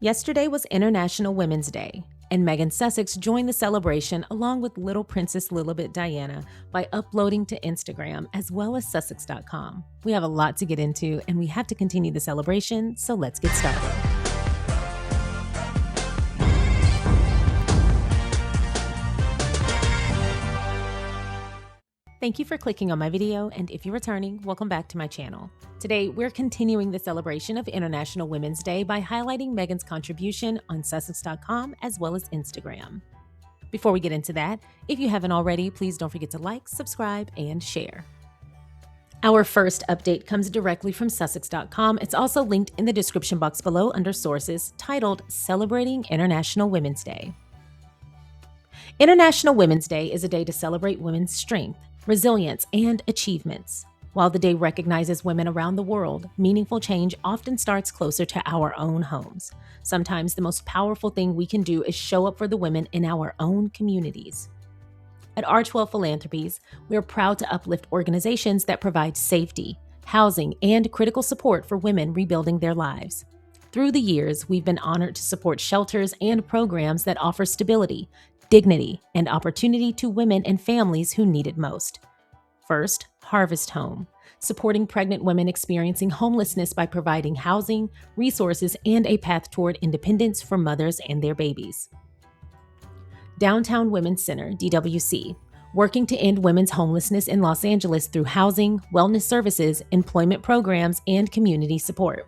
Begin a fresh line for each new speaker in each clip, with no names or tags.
Yesterday was International Women's Day, and Meghan Sussex joined the celebration along with little Princess Lilibet Diana by uploading to Instagram as well as Sussex.com. We have a lot to get into, and we have to continue the celebration, so let's get started. Thank you for clicking on my video, and if you're returning, welcome back to my channel. Today, we're continuing the celebration of International Women's Day by highlighting Meghan's contribution on Sussex.com as well as Instagram. Before we get into that, if you haven't already, please don't forget to like, subscribe, and share. Our first update comes directly from Sussex.com. It's also linked in the description box below under sources, titled Celebrating International Women's Day. International Women's Day is a day to celebrate women's strength, resilience, and achievements. While the day recognizes women around the world, meaningful change often starts closer to our own homes. Sometimes the most powerful thing we can do is show up for the women in our own communities. At Archewell Philanthropies, we are proud to uplift organizations that provide safety, housing, and critical support for women rebuilding their lives. Through the years, we've been honored to support shelters and programs that offer stability, dignity, and opportunity to women and families who need it most. First, Harvest Home, supporting pregnant women experiencing homelessness by providing housing, resources, and a path toward independence for mothers and their babies. Downtown Women's Center, DWC, working to end women's homelessness in Los Angeles through housing, wellness services, employment programs, and community support.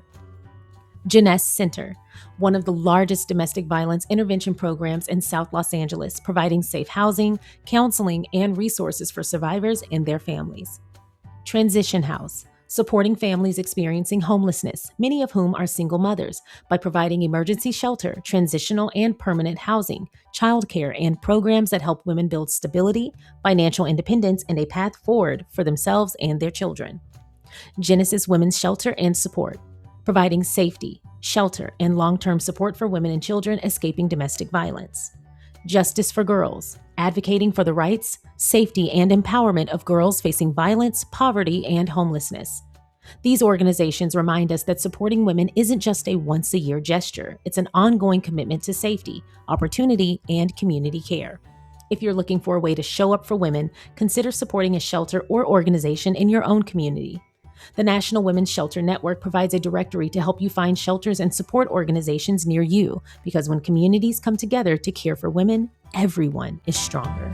Duchess Center, one of the largest domestic violence intervention programs in South Los Angeles, providing safe housing, counseling, and resources for survivors and their families. Transition House, supporting families experiencing homelessness, many of whom are single mothers, by providing emergency shelter, transitional and permanent housing, childcare, and programs that help women build stability, financial independence, and a path forward for themselves and their children. Genesis Women's Shelter and Support, providing safety, shelter, and long-term support for women and children escaping domestic violence. Justice for Girls, advocating for the rights, safety, and empowerment of girls facing violence, poverty, and homelessness. These organizations remind us that supporting women isn't just a once-a-year gesture. It's an ongoing commitment to safety, opportunity, and community care. If you're looking for a way to show up for women, consider supporting a shelter or organization in your own community. The National Women's Shelter Network provides a directory to help you find shelters and support organizations near you, because when communities come together to care for women, everyone is stronger.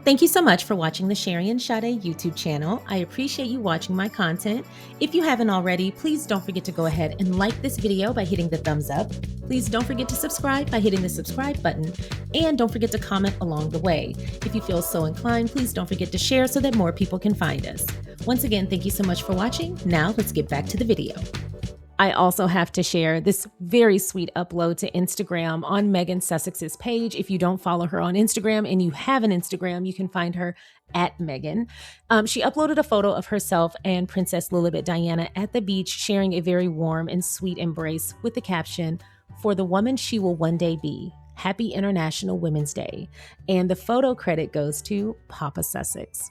Thank you so much for watching the Sharion Sade YouTube channel. I appreciate you watching my content. If you haven't already, please don't forget to go ahead and like this video by hitting the thumbs up. Please don't forget to subscribe by hitting the subscribe button. And don't forget to comment along the way. If you feel so inclined, please don't forget to share so that more people can find us. Once again, thank you so much for watching. Now let's get back to the video. I also have to share this very sweet upload to Instagram on Meghan Sussex's page. If you don't follow her on Instagram and you have an Instagram, you can find her at Meghan. She uploaded a photo of herself and Princess Lilibet Diana at the beach, sharing a very warm and sweet embrace with the caption, "For the woman she will one day be. Happy International Women's Day." And the photo credit goes to Papa Sussex.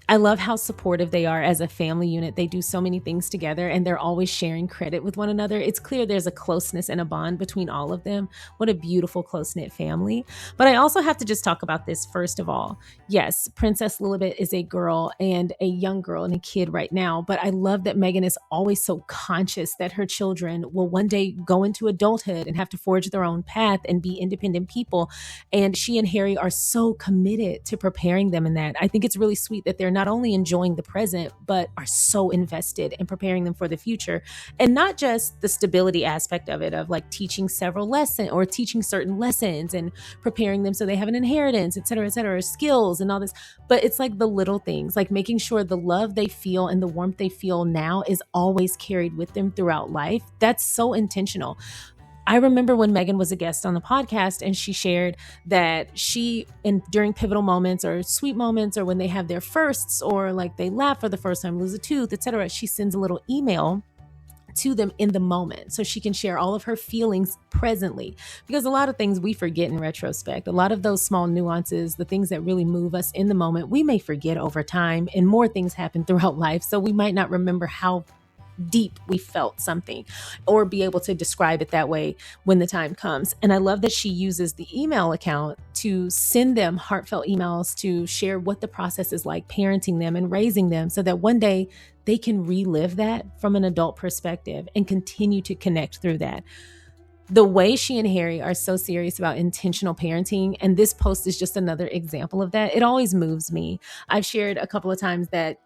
I love how supportive they are as a family unit. They do so many things together and they're always sharing credit with one another. It's clear there's a closeness and a bond between all of them. What a beautiful, close-knit family. But I also have to just talk about this first of all. Yes, Princess Lilibet is a girl and a young girl and a kid right now, but I love that Meghan is always so conscious that her children will one day go into adulthood and have to forge their own path and be independent people. And she and Harry are so committed to preparing them in that. I think it's really sweet that they're not only enjoying the present, but are so invested in preparing them for the future. And not just the stability aspect of it, of like teaching several lessons or teaching certain lessons and preparing them so they have an inheritance, et cetera, skills and all this. But it's like the little things, like making sure the love they feel and the warmth they feel now is always carried with them throughout life. That's so intentional. I remember when Meghan was a guest on the podcast and she shared that during pivotal moments or sweet moments or when they have their firsts or like they laugh for the first time, lose a tooth, etc., she sends a little email to them in the moment so she can share all of her feelings presently. Because a lot of things we forget in retrospect, a lot of those small nuances, the things that really move us in the moment, we may forget over time, and more things happen throughout life. So we might not remember how deep we felt something or be able to describe it that way when the time comes. And I love that she uses the email account to send them heartfelt emails to share what the process is like parenting them and raising them, so that one day they can relive that from an adult perspective and continue to connect through that. The way she and Harry are so serious about intentional parenting, and this post is just another example of that, it always moves me. I've shared a couple of times that,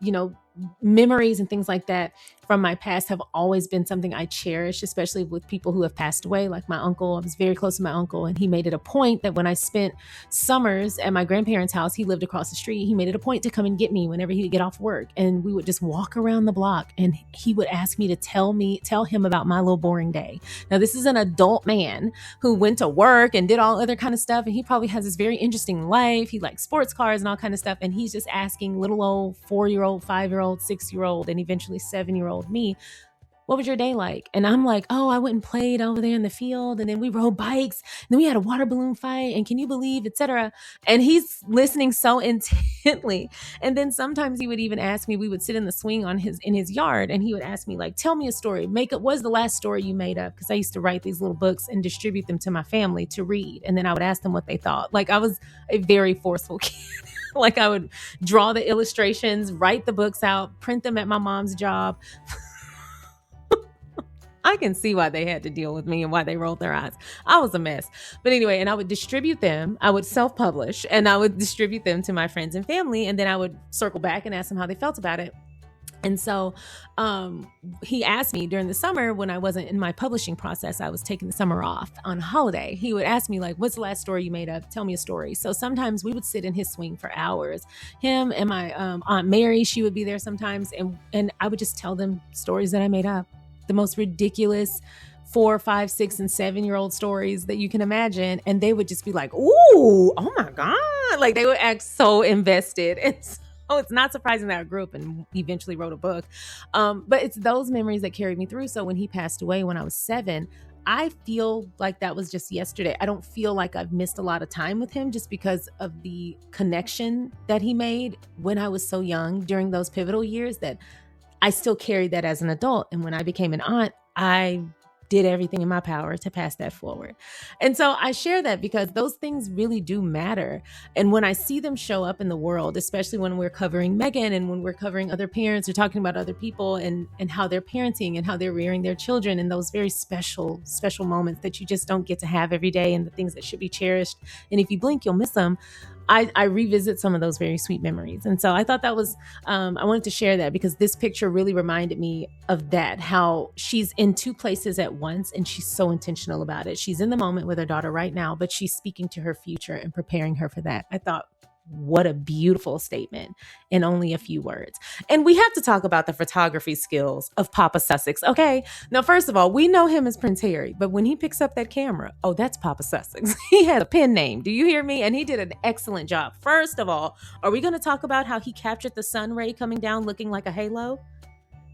memories and things like that from my past have always been something I cherish, especially with people who have passed away, like my uncle. I was very close to my uncle, and he made it a point that when I spent summers at my grandparents' house, he lived across the street. He made it a point to come and get me whenever he would get off work, and we would just walk around the block, and he would ask me to tell him about my little boring day. Now, this is an adult man who went to work and did all other kind of stuff, and he probably has this very interesting life. He likes sports cars and all kind of stuff, and he's just asking little old 4-year-old, 5-year-old, 6-year-old, and eventually 7-year-old me, what was your day like? And I'm like, oh, I went and played over there in the field, and then we rode bikes, and then we had a water balloon fight, and can you believe, etc. And he's listening so intently. And then sometimes he would even ask me, we would sit in the swing in his yard, and he would ask me, like, tell me a story. What was the last story you made up? Because I used to write these little books and distribute them to my family to read. And then I would ask them what they thought. Like, I was a very forceful kid. Like, I would draw the illustrations, write the books out, print them at my mom's job. I can see why they had to deal with me and why they rolled their eyes. I was a mess. But anyway, and I would distribute them. I would self-publish, and I would distribute them to my friends and family. And then I would circle back and ask them how they felt about it. And so he asked me during the summer, when I wasn't in my publishing process, I was taking the summer off on a holiday. He would ask me, like, what's the last story you made up? Tell me a story. So sometimes we would sit in his swing for hours. Him and my Aunt Mary, she would be there sometimes. And I would just tell them stories that I made up. The most ridiculous 4, 5, 6, and 7-year-old stories that you can imagine. And they would just be like, ooh, oh my God. Like, they would act so invested. And so it's not surprising that I grew up and eventually wrote a book. But it's those memories that carried me through. So when he passed away when I was 7, I feel like that was just yesterday. I don't feel like I've missed a lot of time with him just because of the connection that he made when I was so young during those pivotal years, that I still carry that as an adult. And when I became an aunt, I did everything in my power to pass that forward. And so I share that because those things really do matter. And when I see them show up in the world, especially when we're covering Meghan and when we're covering other parents or talking about other people and how they're parenting and how they're rearing their children in those very special moments that you just don't get to have every day, and the things that should be cherished. And if you blink, you'll miss them. I revisit some of those very sweet memories. And so I thought that was, I wanted to share that because this picture really reminded me of that, how she's in 2 places at once and she's so intentional about it. She's in the moment with her daughter right now, but she's speaking to her future and preparing her for that. I thought, what a beautiful statement in only a few words. And we have to talk about the photography skills of Papa Sussex. Okay. Now, first of all, we know him as Prince Harry, but when he picks up that camera, oh, that's Papa Sussex. He has a pen name. Do you hear me? And he did an excellent job. First of all, are we going to talk about how he captured the sun ray coming down looking like a halo?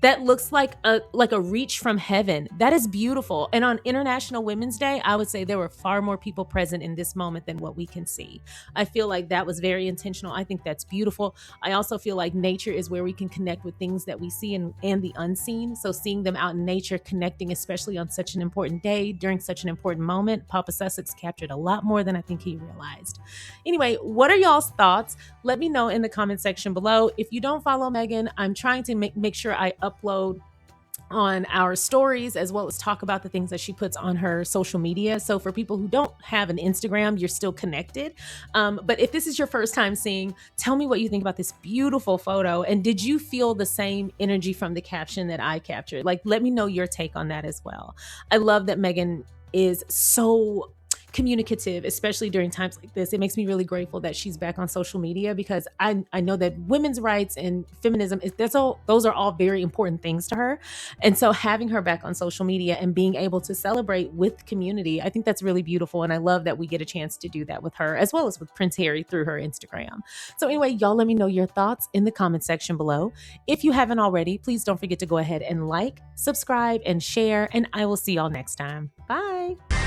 That looks like a reach from heaven. That is beautiful. And on International Women's Day, I would say there were far more people present in this moment than what we can see. I feel like that was very intentional. I think that's beautiful. I also feel like nature is where we can connect with things that we see and the unseen. So seeing them out in nature, connecting, especially on such an important day, during such an important moment, Papa Sussex captured a lot more than I think he realized. Anyway, what are y'all's thoughts? Let me know in the comment section below. If you don't follow Meghan, I'm trying to make sure I upload on our stories, as well as talk about the things that she puts on her social media. So for people who don't have an Instagram, you're still connected. But if this is your first time seeing, tell me what you think about this beautiful photo. And did you feel the same energy from the caption that I captured? Like, let me know your take on that as well. I love that Meghan is so communicative, especially during times like this. It makes me really grateful that she's back on social media, because I know that women's rights and feminism those are all very important things to her. And so having her back on social media and being able to celebrate with community, I think that's really beautiful. And I love that we get a chance to do that with her, as well as with Prince Harry through her Instagram. So anyway, y'all, let me know your thoughts in the comment section below. If you haven't already, please don't forget to go ahead and like, subscribe, and share, and I will see y'all next time. Bye.